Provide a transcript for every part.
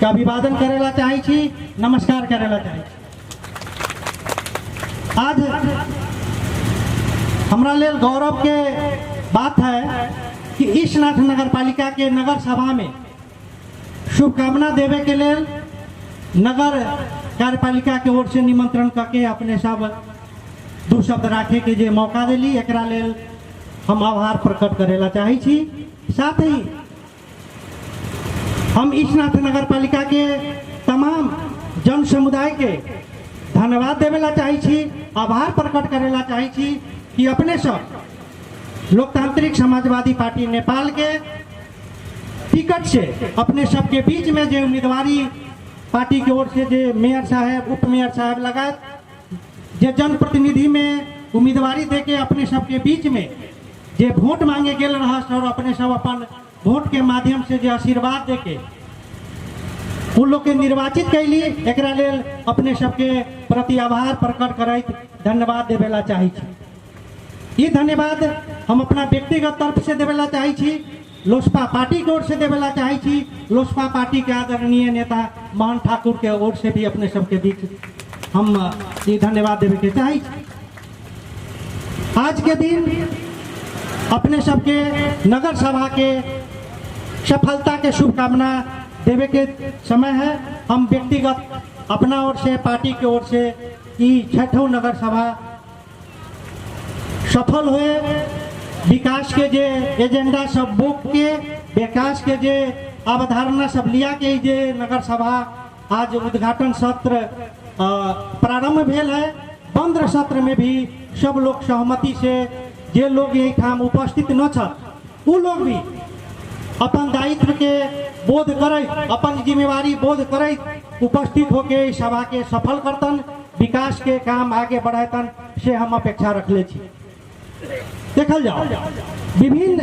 का अभिवादन करेला चाहे छी, नमस्कार करेला चाहे छी। आज हमरा लेल गौरव के बात है कि ईशनाथ नगर पालिका के नगर सभा में शुभकामना देवे के लेल नगर कार्यपालिका के ओर से निमंत्रण करके अपने सब दू शब्द राखे के जे मौका दिली, एकरा लेल हम आभार प्रकट करेला चाहे छी। साथ ही हम ईशनाथ नगर पालिका के तमाम जन समुदाय के धन्यवाद देवेला चाहे छी, आभार प्रकट करेला चाहे छी कि अपने सब लोकतांत्रिक समाजवादी पार्टी नेपाल के टिकट से अपने सबके बीच में जो उम्मीदवारी पार्टी की ओर से जो मेयर साहब, उप मेयर साहब लगाए जो जनप्रतिनिधि में उम्मीदवारी दे के अपने सबके बीच में जो वोट मांगे गेल रहस और अपने सब अपन वोट के माध्यम से जो आशीर्वाद दे के उन लोग के निर्वाचित कैली, एकरा लेल अपने सबके प्रति आभार प्रकट करैत धन्यवाद देवेला चाहे छी। ये धन्यवाद हम अपना व्यक्तिगत तरफ से देवेला चाहे छी, लोजपा पार्टी की ओर से देवेला चाहे छी, लोजपा पार्टी के आदरणीय नेता मोहन ठाकुर के ओर से भी अपने सबके बीच हम ये धन्यवाद देवे के चाहे छी। आज के दिन अपने सबके नगर सभा के सफलता के शुभकामना देवे के समय है। हम व्यक्तिगत अपना ओर से, पार्टी की ओर से ये छठों नगर सभा सफल हुए, विकास के जे एजेंडा सब बुक के, विकास के जे अवधारणा सब लिया के जे नगर सभा आज उद्घाटन सत्र प्रारंभ भेल है। बंद सत्र में भी सब लोग सहमति से जे लोग यही ठाम उपस्थित न छ, वो लोग भी अपन दायित्व के बोध करैत, अपन जिम्मेवारी बोध करैत उपस्थित होके सभा के सफल करतन, विकास के काम आगे बढ़ातन से हम अपेक्षा रखले छी। देखल जाओ विभिन्न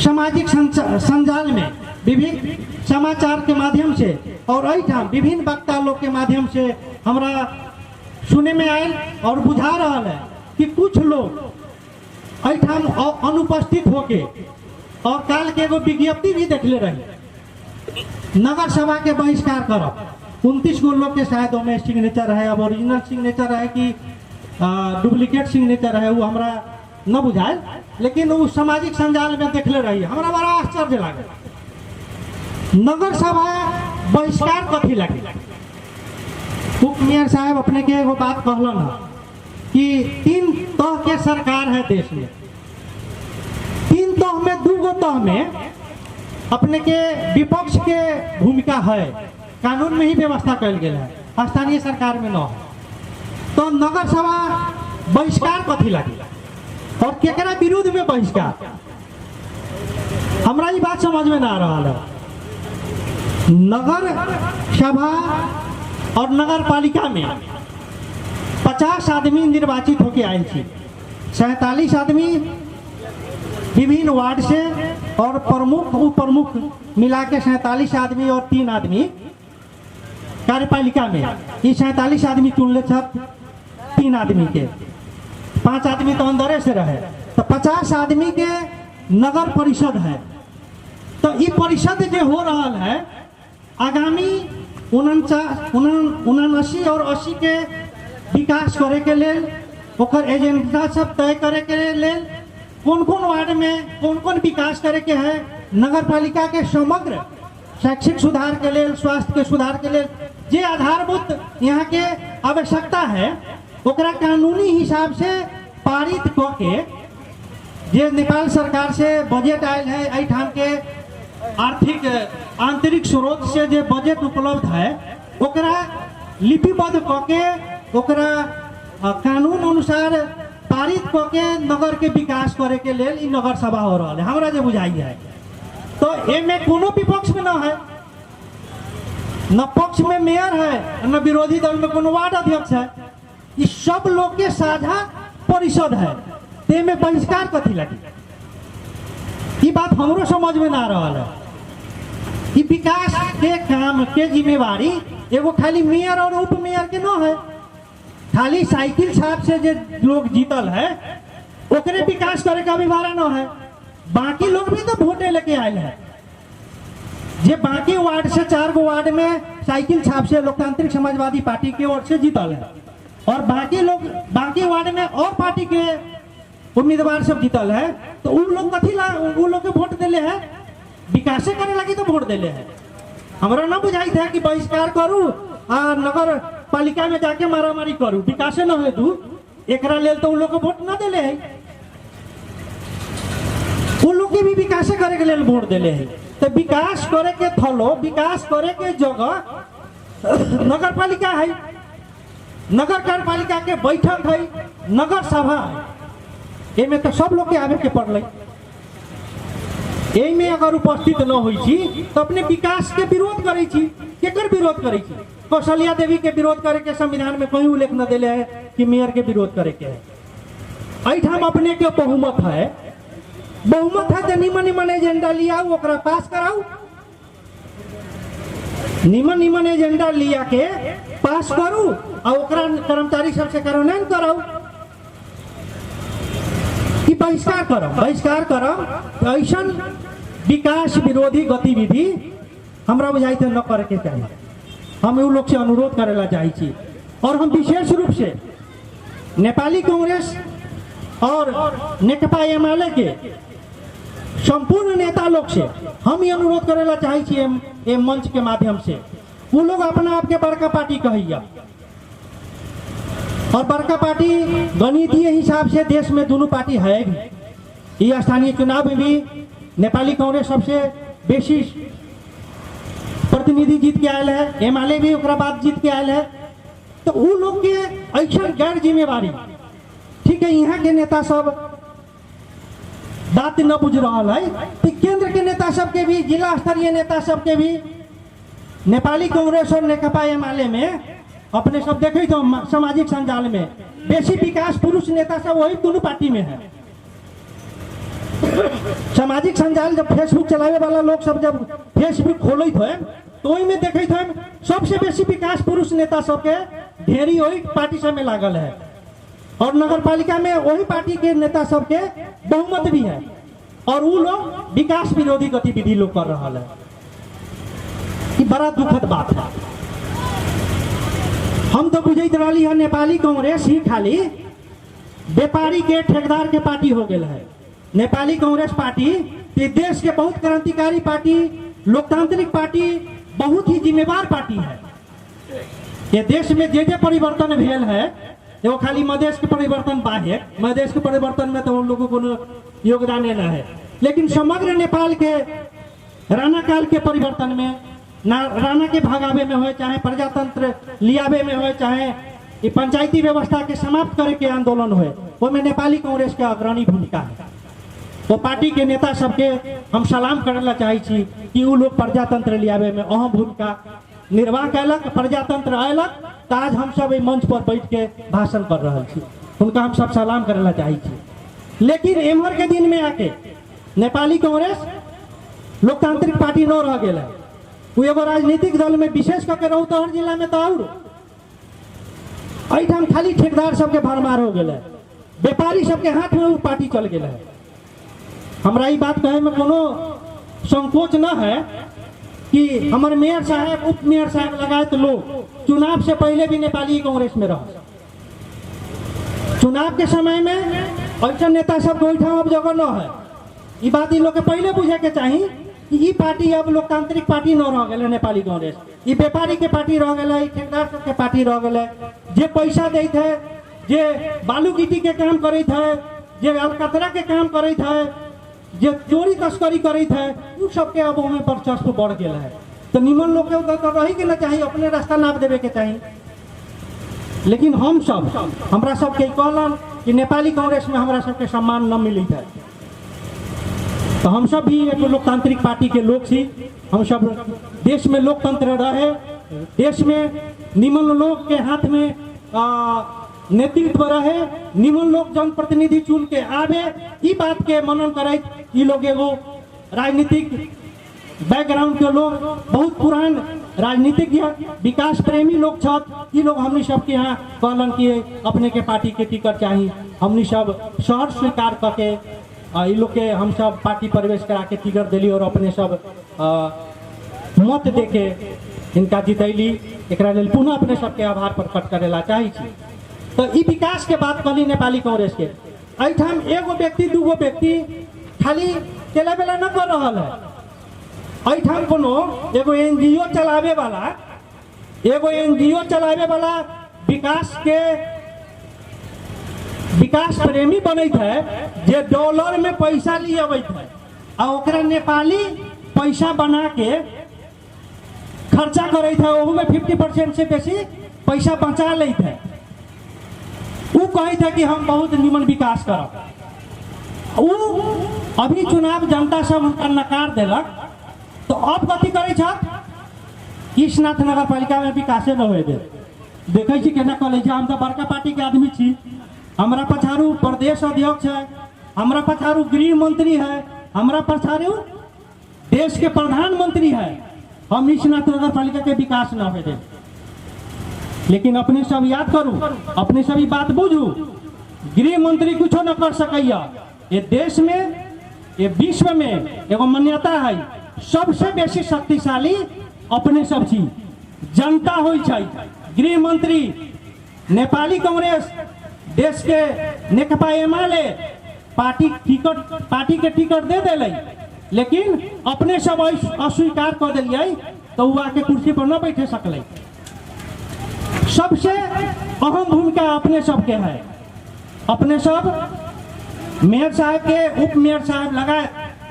सामाजिक संजाल में, विभिन्न समाचार के माध्यम से और अठाम विभिन्न वक्ता लोग के माध्यम से हमरा सुने में आयल और बुझा रहा है कि कुछ लोग अठाम अनुपस्थित होके और काल के एगो विज्ञप्ति भी देखले रही नगर सभा के बहिष्कार करब। 29 गो लोग के शायद में सिग्नेचर है, अब ओरिजिनल सिग्नेचर है कि डुप्लीकेट सिग्नेचर है वो हमरा न बुझाए, लेकिन वो सामाजिक संजाल में देखले रही, हमरा बड़ा आश्चर्य लगे। नगर सभा बहिष्कार कथी लगे? उप मेयर साहब अपने के एगो बात कहलन कि 3 तह के सरकार है देश में, 3 तह में 2 गो तह में अपने के विपक्ष के भूमिका है, कानून में ही व्यवस्था कल गया है, स्थानीय सरकार में न है। तो नगर सभा बहिष्कार कथी लगे और केकरा विरुद्ध में बहिष्कार? हमरा ये बात समझ में ना आ रहा है। नगर सभा और नगर पालिका में 50 आदमी निर्वाचित होके आए थे, 47 आदमी विभिन्न वार्ड से और प्रमुख उप प्रमुख मिला के 47 आदमी और 3 आदमी कार्यपालिका में। ये 47 आदमी चुनले छ, 3 आदमी के, 5 आदमी तो अंदर से रहे, तो 50 आदमी के नगर परिषद है। तो ये परिषद जो हो रहा है आगामी 79 और 80 के विकास करे के लेल, ओकर एजेंडा सब तय करे के लेल, कौन कौन वार्ड में कौन कौन विकास करे के है, नगर पालिका के समग्र शैक्षिक सुधार के लेल, स्वास्थ्य के सुधार के लेल जे आधारभूत यहाँ के आवश्यकता है, ओकरा कानूनी हिसाब से पारित क के जे नेपाल सरकार से बजट आयल है, अठाम के आर्थिक आंतरिक स्रोत से जे बजट उपलब्ध है, ओकरा लिपिबद्ध क के ओकरा कानून अनुसार पारित क के नगर के विकास करे के लेल ई नगर सभा हो रहा है, हमरा जे बुझाई है। तो एमे कोनो विपक्ष में न है, न पक्ष में मेयर है, न विरोधी दल में कोनो वार्ड अध्यक्ष है, ये सब लोग के साझा परिषद है। ते में बहिष्कार कथी लगी? ये बात हमरो समझ में ना आ रहा है। ये विकास के काम के जिम्मेवारी एगो खाली मेयर और उप मेयर के न है, खाली साइकिल छाप से जो लोग जीतल है ओकरे विकास करे का भी भारा न है, बाकी लोग भी तो वोटे लेके आए हैं। जे बाकी वार्ड से 4 गो वार्ड में साइकिल छाप से लोकतांत्रिक समाजवादी पार्टी की ओर से जीतल है, और बाकी वार्ड में और पार्टी के उम्मीदवार सब जीतल है, तो उ लोग कथी ला उ लोग के वोट दिले है? विकासे करे लगी तो वोट दिले है। हमरा ना बुझाई था कि बहिष्कार करू आ नगर पालिका में जाके मारामारी करू, विकासे न हो दू, एकरा लेल तो उ लोग के वोट ना दिले है। उ लोग के भी विकासे करे के लेल वोट दिले है। तो विकास करे के थलो, विकास करे के जगह नगर पालिका है, नगर कार्यपालिका के बैठक है, नगर सभा है, एमे तो सब लोग के आवे के पड़ल। एमे अगर उपस्थित न होई छी तो अपने विकास के विरोध करे छी। केकर विरोध करे छी? कौशल्या देवी के विरोध करे के संविधान में कहीं उल्लेख न दिले है कि मेयर के विरोध करे के है। एठाम अपने के बहुमत है, बहुमत है तो निमन निमन एजेंडा लियाऊ, ओकरा पास कराऊ, निमन निमन एजेंडा लिया के पास करू और ओकरा कर्मचारी सबसे कार्यान्वयन कराऊ कि बहिष्कार करम, बहिष्कार करम। ऐसा विकास विरोधी गतिविधि हमरा बुझाई थे न करे के चाहिए। हम उ लोग से अनुरोध करेला चाही छी, और हम विशेष रूप से नेपाली कांग्रेस और नेकपा एमाले के संपूर्ण नेता लोग से हम ये अनुरोध करेला चाही छी ये मंच के माध्यम से, वो लोग अपना आप के बड़का पार्टी कहिया, और बड़का पार्टी गणितीय हिसाब से देश में दोनों पार्टी है भी। ये स्थानीय चुनाव में भी नेपाली कांग्रेस सबसे बेसी प्रतिनिधि जीत के आयल है, एमाले भी ओकरा बाद जीत के आयल है। तो वो लोग के ऐसा गैर जिम्मेवारी, ठीक है, यहाँ के नेता सब बात न बुझ रहा है, तो केंद्र के नेता सबके भी, जिला स्तरीय नेता सबके भी नेपाली कांग्रेस और नेकपा एमाले में अपने सब देखे तो सामाजिक संजाल में बेसी विकास पुरुष नेता सब वही दोनों पार्टी में है। सामाजिक संजाल जब फेसबुक चलावे वाला लोग सब जब फेसबुक खोलते थे तो वही में देखे थे सबसे बेसी विकास पुरुष नेता सबके ढेरी वही पार्टी सब में लागल है, और नगर पालिका में वही पार्टी के नेता सबके बहुमत भी है, और वो लोग विकास विरोधी गतिविधि लोग कर रहा है। ये बड़ा दुखद बात है। हम तो बुझे रही है नेपाली कांग्रेस ही खाली व्यापारी के ठेकेदार के पार्टी हो गया है। नेपाली कांग्रेस पार्टी देश के बहुत क्रांतिकारी पार्टी, लोकतांत्रिक पार्टी, बहुत ही जिम्मेवार पार्टी है। ये देश में जे परिवर्तन भेल है वो खाली मधेश के परिवर्तन बाहे, मधेश के परिवर्तन में तो उन लोगों को योगदान न है, लेकिन समग्र नेपाल के राणा काल के परिवर्तन में, ना राणा के भगावे में हो, चाहे प्रजातंत्र लियावे में हो, चाहे ये पंचायती व्यवस्था के समाप्त करे के आंदोलन हो, वो में नेपाली कांग्रेस के अग्रणी भूमिका है। तो पार्टी के नेता सबके हम सलाम करला चाहे छी कि वो लोग प्रजातंत्र लियावे में अहम भूमिका निर्वाह कैलक, प्रजातंत्र अयलक, तो आज हम सब मंच पर बैठ के भाषण कर रहे छी, उनका हम सब सलाम करला चाहे छी। लेकिन एम्हर के दिन में आके नेपाली कांग्रेस लोकतांत्रिक पार्टी न रह गया है, वो एगो राजनीतिक दल में विशेष करके रौतहट जिला में तो और एठाम खाली ठेकेदार सबके भरमार हो गया है, व्यापारी सबके हाथ में वो पार्टी चल गया है। हमरा ये बात कहे में कोनो संकोच न है कि हमारे मेयर साहब, उप मेयर साहब लगाए लोग चुनाव से पहले भी नेपाली कांग्रेस में रह, चुनाव के समय में ऐसा नेता सब ओठाम अब जगह न है। ये बात इन लोग के पहले बुझे के चाहिए कि ये पार्टी अब लोकतांत्रिक पार्टी न रह गए नेपाली कांग्रेस, ये व्यापारी के पार्टी रह गए, ठेकेदार सबके पार्टी रह गए, जे पैसा देते है, जे बालू गिट्टी के काम करे थे, जे अलकतरा के काम करे थे, जे चोरी तस्करी करे थे, उन सबके अब हमें वर्चस्व बढ़ गया है। तो निमन लोग के रही के ना चाहिए, अपने रास्ता नाप देवे के चाहिए। लेकिन हम सब हमरा सबके कहलन कि नेपाली कांग्रेस में हमरा सबके सम्मान न मिली है, तो हम सब भी एक लोकतांत्रिक पार्टी के लोग छी। हम सब देश में लोकतंत्र रहे, देश में निमन लोग के हाथ में नेतृत्व रहे, निमन लोग जनप्रतिनिधि चुन के आवे, ई बात के मनन करे। ई लोग एगो राजनीतिक बैकग्राउंड के लोग, बहुत पुरान राजनीतिज्ञ, विकास प्रेमी लोग छत, ई लोग हमनी सबके यहाँ कहलन कि अपने के पार्टी के टिकट चाहिए। हमनी सब शहर स्वीकार करके ई लोग के हम सब पार्टी प्रवेश करा के टिकट दिली और अपने सब मत देके इनका जितैली, एकरा लेल पुनः अपने सबके आभार प्रकट करेला चाहै छी। तो ई विकास के बात कहली नेपाली कांग्रेस के, एठाम एगो व्यक्ति दूगो व्यक्ति खाली केला बेला न कर रहा है। एठाम कोनो एगो एनजीओ चलावे वाला विकास प्रेमी बनैत है, जे डॉलर में पैसा लिए अबैत है और ओकरा नेपाली पैसा बना के खर्चा करैत है, ओहू में 50% से बेसी पैसा बचा लेत है। वो कहैत है कि हम बहुत निमन विकास करब। वो अभी चुनाव जनता सब उनका नकार देलक, तो अब कथी करे छथि, ईशनाथ नगर पालिका में विकासे न होए दे। देखे छी केना कॉलेज, हम तो बड़का पार्टी के आदमी छी, हमारा पछाड़ू प्रदेश अध्यक्ष है, हमारा पछाड़ू गृह मंत्री है, हमारा पछाड़ू देश के प्रधानमंत्री है, हम ईशनाथ नगर पालिका के विकास न होए दे। लेकिन अपने सब याद करू, अपने सभी बात बुझू, गृह मंत्री कुछ न कर सकैया। ये देश में, ये विश्व में एगो मान्यता है, सबसे बेसी शक्तिशाली अपने सब छी, जनता होई छै। गृह मंत्री नेपाली कांग्रेस देश के नेकपा एमाले पार्टी के टिकट दे दिले, लेकिन अपने सब अस्वीकार कर दिलिए, तो वो आके कुर्सी पर न बैठे सकले। सबसे अहम भूमिका अपने सबके है। अपने सब मेयर साहब के, उप मेयर साहब लगा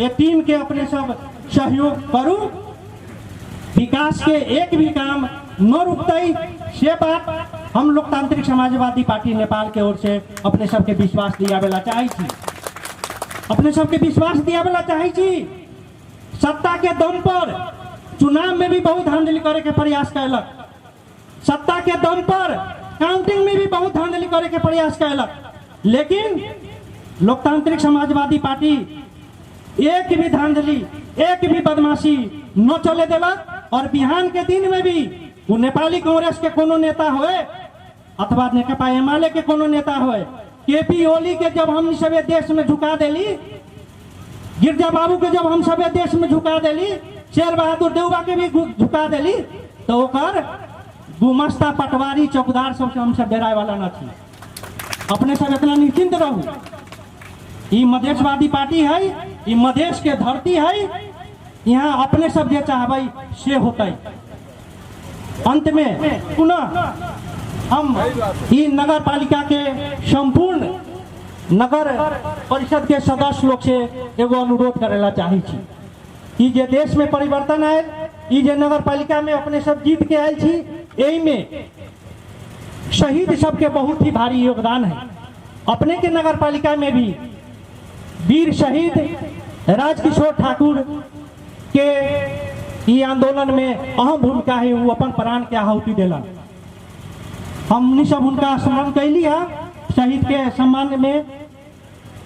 ये टीम के अपने सब सहयोग करू, विकास के एक भी काम न रुकते। से बात हम लोकतांत्रिक समाजवादी पार्टी नेपाल के ओर से अपने सबके विश्वास दियावेला चाहै छी, अपने सबके विश्वास दियावेला चाहै छी। सत्ता के दम पर चुनाव में भी बहुत धांधली करे के प्रयास कैलक, सत्ता के दम पर काउंटिंग में भी बहुत धांधली करे के प्रयास कैलक, लेकिन लोकतांत्रिक समाजवादी पार्टी एक भी धांधली, एक भी बदमाशी न चले देलक। और बिहान के दिन में भी वो नेपाली कांग्रेस के कोनो नेता होए अथवा नेकपा एमाले के कोनो नेता होए, केपी ओली के जब हम सब देश में झुका देली, गिरजा बाबू के जब हम सब देश में झुका देली, शेर बहादुर देउबा के भी झुका देली, तो ओकर गुमस्ता पटवारी चौकीदार सबसे हम सब डराए वाला न थी। अपने सब इतना निश्चिंत रहू, ये मधेशवादी पार्टी है, ये मधेश के धरती है, यहाँ अपने सब जे चाहबै से होतै। अंत में पुनः हम ये नगर पालिका के संपूर्ण नगर परिषद के सदस्य लोग से एगो अनुरोध करेला चाहे छी, ये जे देश में परिवर्तन आयल, ये जे नगर पालिका में अपने सब जीत के आयल छी, यही में शहीद सबके बहुत ही भारी योगदान है। अपने के नगर पालिका में भी वीर शहीद राजकिशोर ठाकुर के ये आंदोलन में अहम भूमिका है, वो अपन प्राण के आहुति दिलन। हमनी सब उनका स्मरण कैली है शहीद के सम्मान में,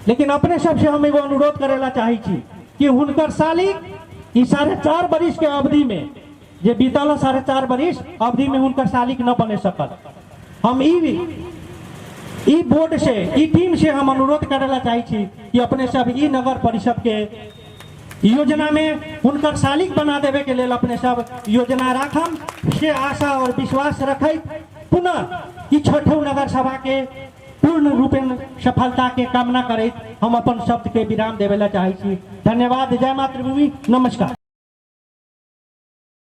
लेकिन अपने सबसे हम एगो अनुरोध करेला चाहे छी कि हुनकर सालिक ई 4.5 बरिस के अवधि में जे बीतल 4.5 बरिस अवधि में हुनकर सालिक न बने सकल। हम ई बोर्ड से, ई टीम से हम अनुरोध करेला चाहे छी कि अपने सब ई नगर परिषद के योजना में हुनकर सालिक बना देवे के लेल अपने सब योजना राखम से आशा और विश्वास रखैत पुनः ई छठौ नगर सभा के पूर्ण रूपेण सफलता के कामना करैत हम अपन शब्द के विराम देवेला चाहे छी। धन्यवाद। जय मातृभूमि। नमस्कार।